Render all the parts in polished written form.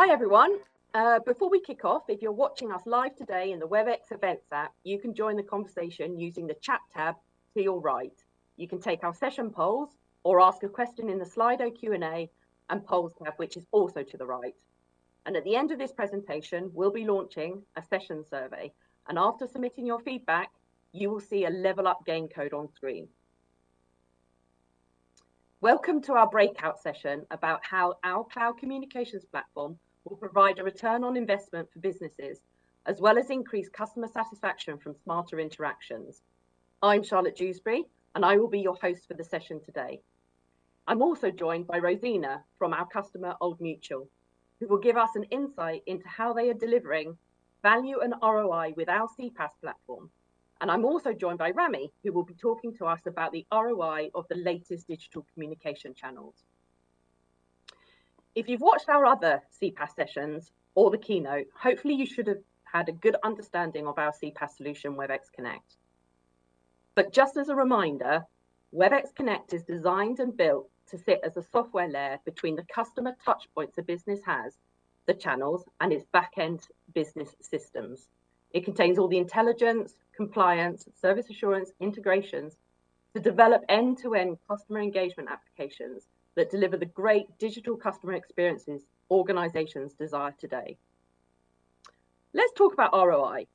Hi everyone. Before we kick off, if you're watching us live today in the Webex Events app, you can join the conversation using the chat tab to your right. You can take our session polls or ask a question in the Slido Q&A and polls tab, which is also to the right. And at the end of this presentation, we'll be launching a session survey. And after submitting your feedback, you will see a level up game code on screen. Welcome to our breakout session about how our cloud communications platform will provide a return on investment for businesses, as well as increase customer satisfaction from smarter interactions. I'm Charlotte Jewsbury, and I will be your host for the session today. I'm also joined by Rosina from our customer Old Mutual, who will give us an insight into how they are delivering value and ROI with our CPaaS platform. And I'm also joined by Ramy, who will be talking to us about the ROI of the latest digital communication channels. If you've watched our other CPaaS sessions or the keynote, hopefully you should have had a good understanding of our CPaaS solution, Webex Connect. But just as a reminder, Webex Connect is designed and built to sit as a software layer between the customer touchpoints a business has, the channels, and its back-end business systems. It contains all the intelligence, compliance, service assurance, integrations to develop end-to-end customer engagement applications that deliver the great digital customer experiences organizations desire today. Let's talk about ROI.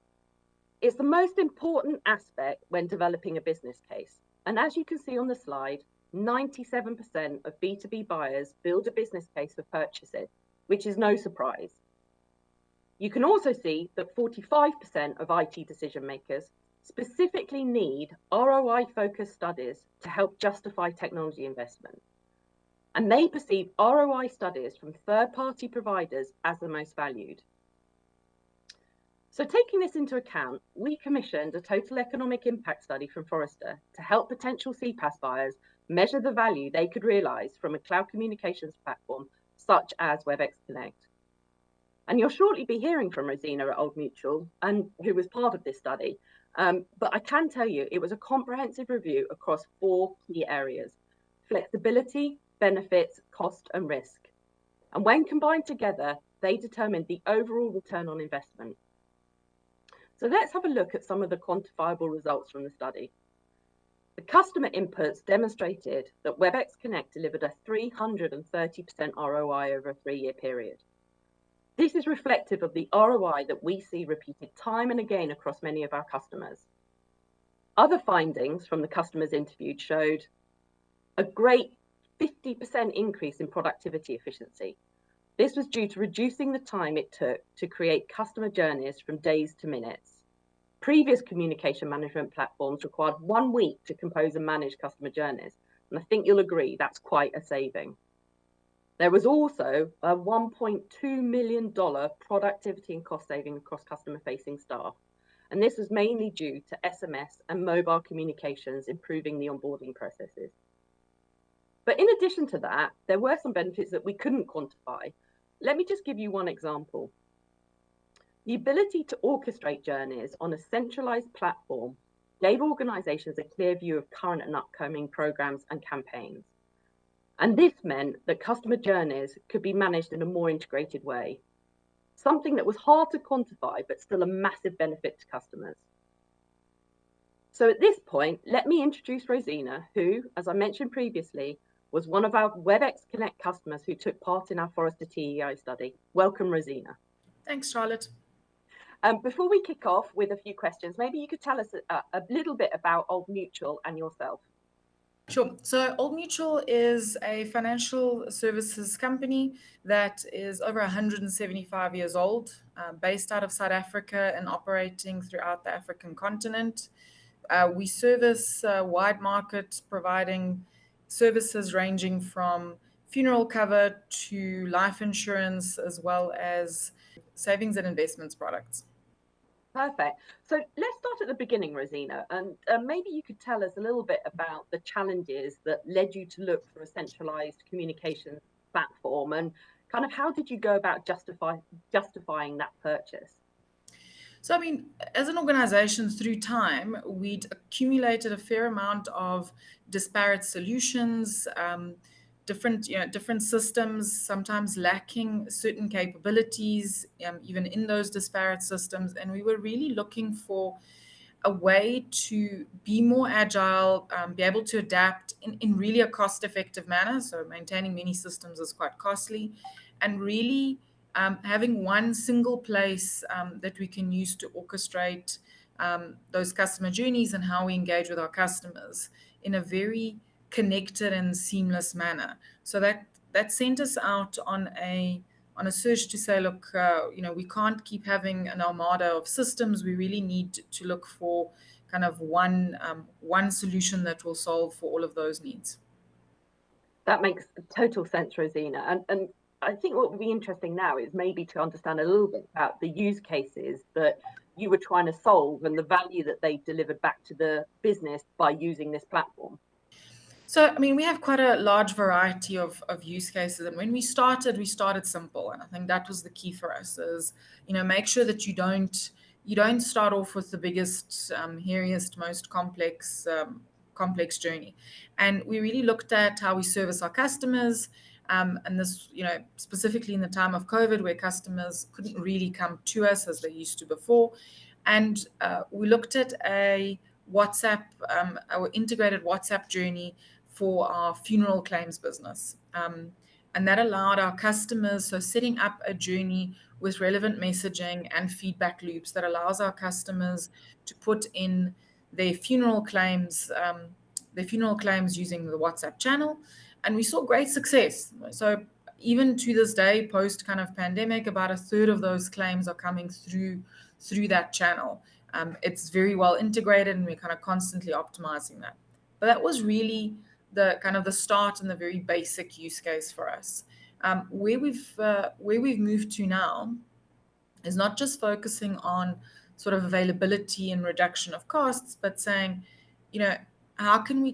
It's the most important aspect when developing a business case. And as you can see on the slide, 97% of B2B buyers build a business case for purchases, which is no surprise. You can also see that 45% of IT decision makers specifically need ROI-focused studies to help justify technology investment. And they perceive ROI studies from third-party providers as the most valued. So taking this into account, we commissioned a total economic impact study from Forrester to help potential CPaaS buyers measure the value they could realize from a cloud communications platform such as Webex Connect. And you'll shortly be hearing from Rosina at Old Mutual, and who was part of this study. But I can tell you it was a comprehensive review across 4 key areas: flexibility, benefits, cost, and risk. And when combined together, they determined the overall return on investment. So let's have a look at some of the quantifiable results from the study. The customer inputs demonstrated that Webex Connect delivered a 330% ROI over a 3-year period. This is reflective of the ROI that we see repeated time and again across many of our customers. Other findings from the customers interviewed showed a great 50% increase in productivity efficiency. This was due to reducing the time it took to create customer journeys from days to minutes. Previous communication management platforms required 1 week to compose and manage customer journeys. And I think you'll agree that's quite a saving. There was also a $1.2 million productivity and cost saving across customer-facing staff. And this was mainly due to SMS and mobile communications improving the onboarding processes. But in addition to that, there were some benefits that we couldn't quantify. Let me just give you one example. The ability to orchestrate journeys on a centralized platform gave organizations a clear view of current and upcoming programs and campaigns. And this meant that customer journeys could be managed in a more integrated way, something that was hard to quantify, but still a massive benefit to customers. So at this point, let me introduce Rosina, who, as I mentioned previously, was one of our Webex Connect customers who took part in our Forrester TEI study. Welcome, Rosina. Thanks, Charlotte. Before we kick off with a few questions, maybe you could tell us a little bit about Old Mutual and yourself. Sure. So Old Mutual is a financial services company that is over 175 years old, based out of South Africa and operating throughout the African continent. We service a wide market, providing services ranging from funeral cover to life insurance, as well as savings and investments products. Perfect. So let's start at the beginning, Rosina, and maybe you could tell us a little bit about the challenges that led you to look for a centralized communication platform, and kind of how did you go about justifying that purchase? So, I mean, as an organization, through time, we'd accumulated a fair amount of disparate solutions, different systems, sometimes lacking certain capabilities, even in those disparate systems. And we were really looking for a way to be more agile, be able to adapt in really a cost-effective manner. So maintaining many systems is quite costly, and really having one single place that we can use to orchestrate those customer journeys and how we engage with our customers in a very connected and seamless manner. So that sent us out on a search to say, look, we can't keep having an armada of systems. We really need to look for kind of one solution that will solve for all of those needs. That makes total sense, Rosina. And I think what would be interesting now is maybe to understand a little bit about the use cases that you were trying to solve and the value that they delivered back to the business by using this platform. So, I mean, we have quite a large variety of use cases. And when we started simple. And I think that was the key for us is, make sure that you don't start off with the biggest, hairiest, most complex journey. And we really looked at how we service our customers. And this, specifically in the time of COVID, where customers couldn't really come to us as they used to before. And we looked at our integrated WhatsApp journey for our funeral claims business. And that allowed our customers, so setting up a journey with relevant messaging and feedback loops that allows our customers to put in their funeral claims using the WhatsApp channel. And we saw great success. So even to this day, post kind of pandemic, about a third of those claims are coming through that channel. It's very well integrated, and we're kind of constantly optimizing that. But that was really the start and the very basic use case for us. Where we've moved to now is not just focusing on sort of availability and reduction of costs, but saying, how can we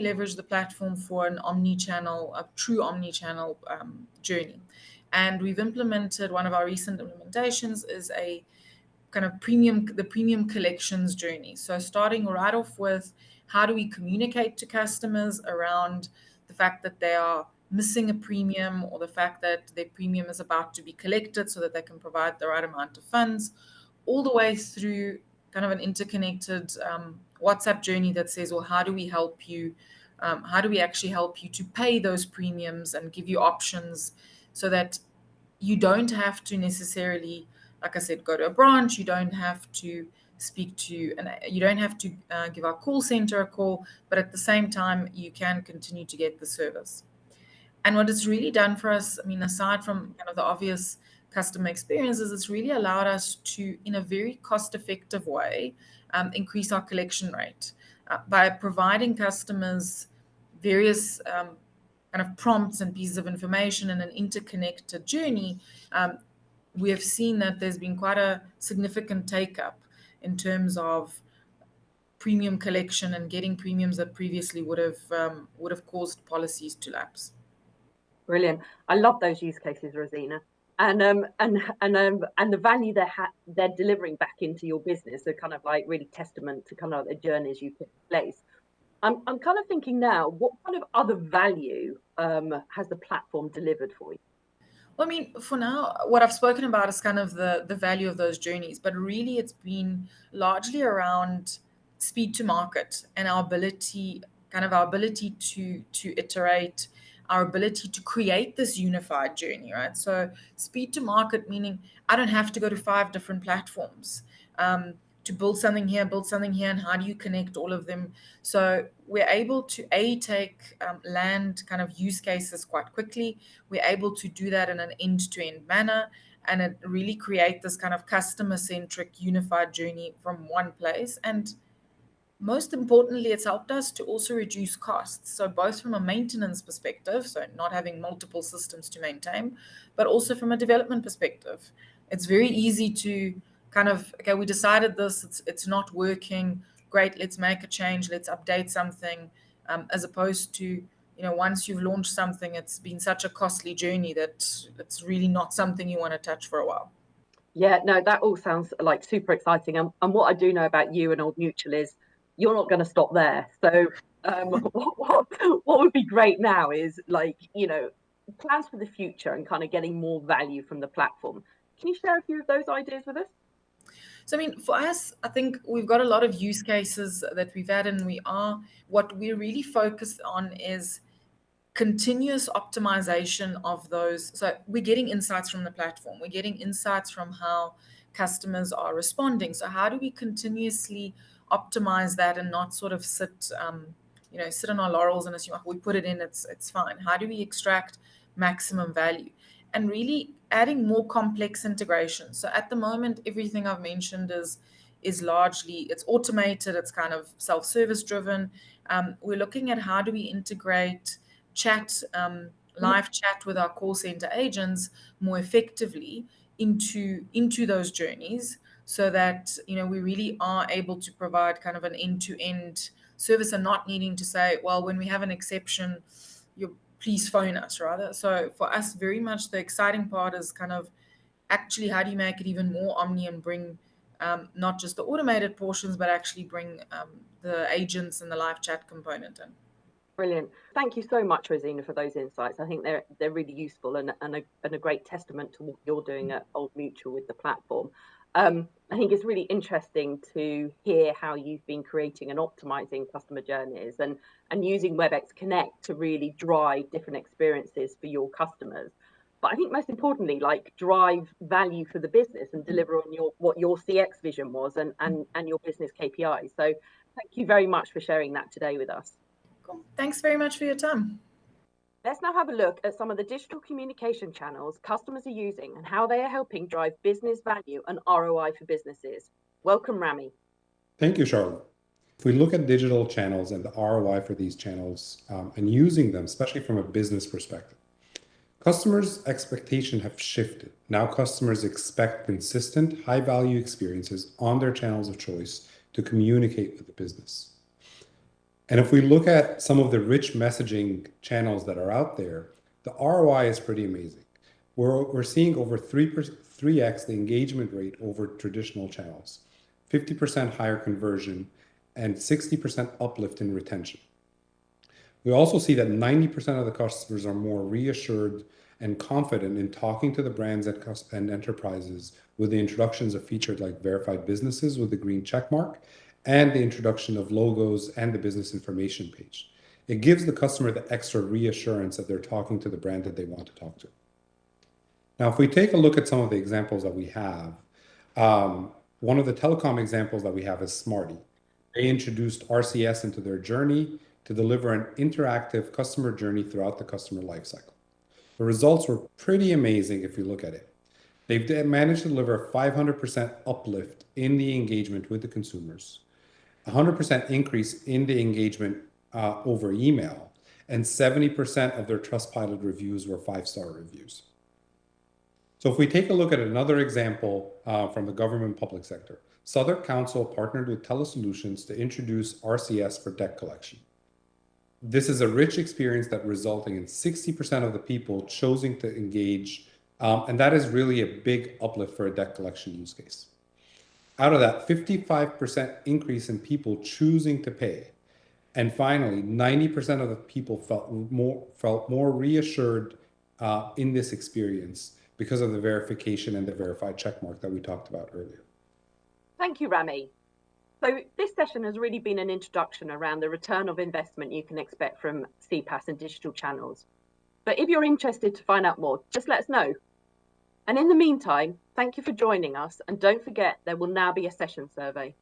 leverage the platform for a true omni-channel journey? And we've implemented, one of our recent implementations is a kind of the premium collections journey. So starting right off with, how do we communicate to customers around the fact that they are missing a premium, or the fact that their premium is about to be collected so that they can provide the right amount of funds, all the way through kind of an interconnected WhatsApp journey that says, well, how do we help you? How do we actually help you to pay those premiums and give you options so that you don't have to necessarily, like I said, go to a branch. You don't have to you don't have to give our call center a call, but at the same time, you can continue to get the service. And what it's really done for us, I mean, aside from kind of the obvious customer experiences, it's really allowed us to, in a very cost-effective way, increase our collection rate by providing customers various kind of prompts and pieces of information in an interconnected journey. We have seen that there's been quite a significant take-up in terms of premium collection and getting premiums that previously would have caused policies to lapse. Brilliant. I love those use cases, Rosina, and the value they're delivering back into your business are kind of like really testament to kind of the journeys you put in place. I'm kind of thinking now, what kind of other value has the platform delivered for you? Well, I mean, for now, what I've spoken about is kind of the value of those journeys, but really it's been largely around speed to market and our ability to iterate, our ability to create this unified journey, right? So speed to market, meaning I don't have to go to 5 different platforms to build something here, and how do you connect all of them? So we're able to take land kind of use cases quite quickly. We're able to do that in an end-to-end manner, and it really create this kind of customer-centric unified journey from one place. And most importantly, it's helped us to also reduce costs. So both from a maintenance perspective, so not having multiple systems to maintain, but also from a development perspective. It's very easy to kind of, okay, we decided this, it's not working. Great, let's make a change, let's update something, as opposed to, once you've launched something, it's been such a costly journey that it's really not something you want to touch for a while. Yeah, no, that all sounds like super exciting. And what I do know about you and Old Mutual is you're not going to stop there. So What would be great now is like, plans for the future and kind of getting more value from the platform. Can you share a few of those ideas with us? So, I mean, for us, I think we've got a lot of use cases that we've had, and what we're really focused on is continuous optimization of those. So we're getting insights from the platform. We're getting insights from how customers are responding. So how do we continuously optimize that and not sort of sit on our laurels and assume, "Oh, we put it in, it's fine." How do we extract maximum value? And really adding more complex integration. So at the moment, everything I've mentioned is largely it's automated. It's kind of self-service driven. We're looking at how do we integrate chat, live chat with our call center agents more effectively into those journeys, so that we really are able to provide kind of an end-to-end service and not needing to say, well, when we have an exception, you please phone us, rather. So for us, very much the exciting part is kind of actually how do you make it even more omni and bring not just the automated portions, but actually bring the agents and the live chat component in. Brilliant. Thank you so much, Rosina, for those insights. I think they're really useful and a great testament to what you're doing at Old Mutual with the platform. I think it's really interesting to hear how you've been creating and optimizing customer journeys and using Webex Connect to really drive different experiences for your customers. But I think most importantly, like drive value for the business and deliver on what your CX vision was and your business KPIs. So thank you very much for sharing that today with us. Cool. Thanks very much for your time. Let's now have a look at some of the digital communication channels customers are using and how they are helping drive business value and ROI for businesses. Welcome, Ramy. Thank you, Charlotte. If we look at digital channels and the ROI for these channels and using them, especially from a business perspective, customers' expectations have shifted. Now customers expect consistent, high-value experiences on their channels of choice to communicate with the business. And if we look at some of the rich messaging channels that are out there, the ROI is pretty amazing. We're seeing over 3x the engagement rate over traditional channels, 50% higher conversion, and 60% uplift in retention. We also see that 90% of the customers are more reassured and confident in talking to the brands and enterprises with the introductions of features like verified businesses with the green check mark and the introduction of logos and the business information page. It gives the customer the extra reassurance that they're talking to the brand that they want to talk to. Now, if we take a look at some of the examples that we have, one of the telecom examples that we have is Smarty. They introduced RCS into their journey to deliver an interactive customer journey throughout the customer lifecycle. The results were pretty amazing if we look at it. They've managed to deliver a 500% uplift in the engagement with the consumers, 100% increase in the engagement over email, and 70% of their Trustpilot reviews were 5-star reviews. So if we take a look at another example from the government public sector, Southwark Council partnered with TeleSolutions to introduce RCS for debt collection. This is a rich experience that resulting in 60% of the people choosing to engage, and that is really a big uplift for a debt collection use case. Out of that, 55% increase in people choosing to pay. And finally, 90% of the people felt more reassured in this experience because of the verification and the verified checkmark that we talked about earlier. Thank you, Ramy. So this session has really been an introduction around the return of investment you can expect from CPaaS and digital channels. But if you're interested to find out more, just let us know. And in the meantime, thank you for joining us. And don't forget, there will now be a session survey.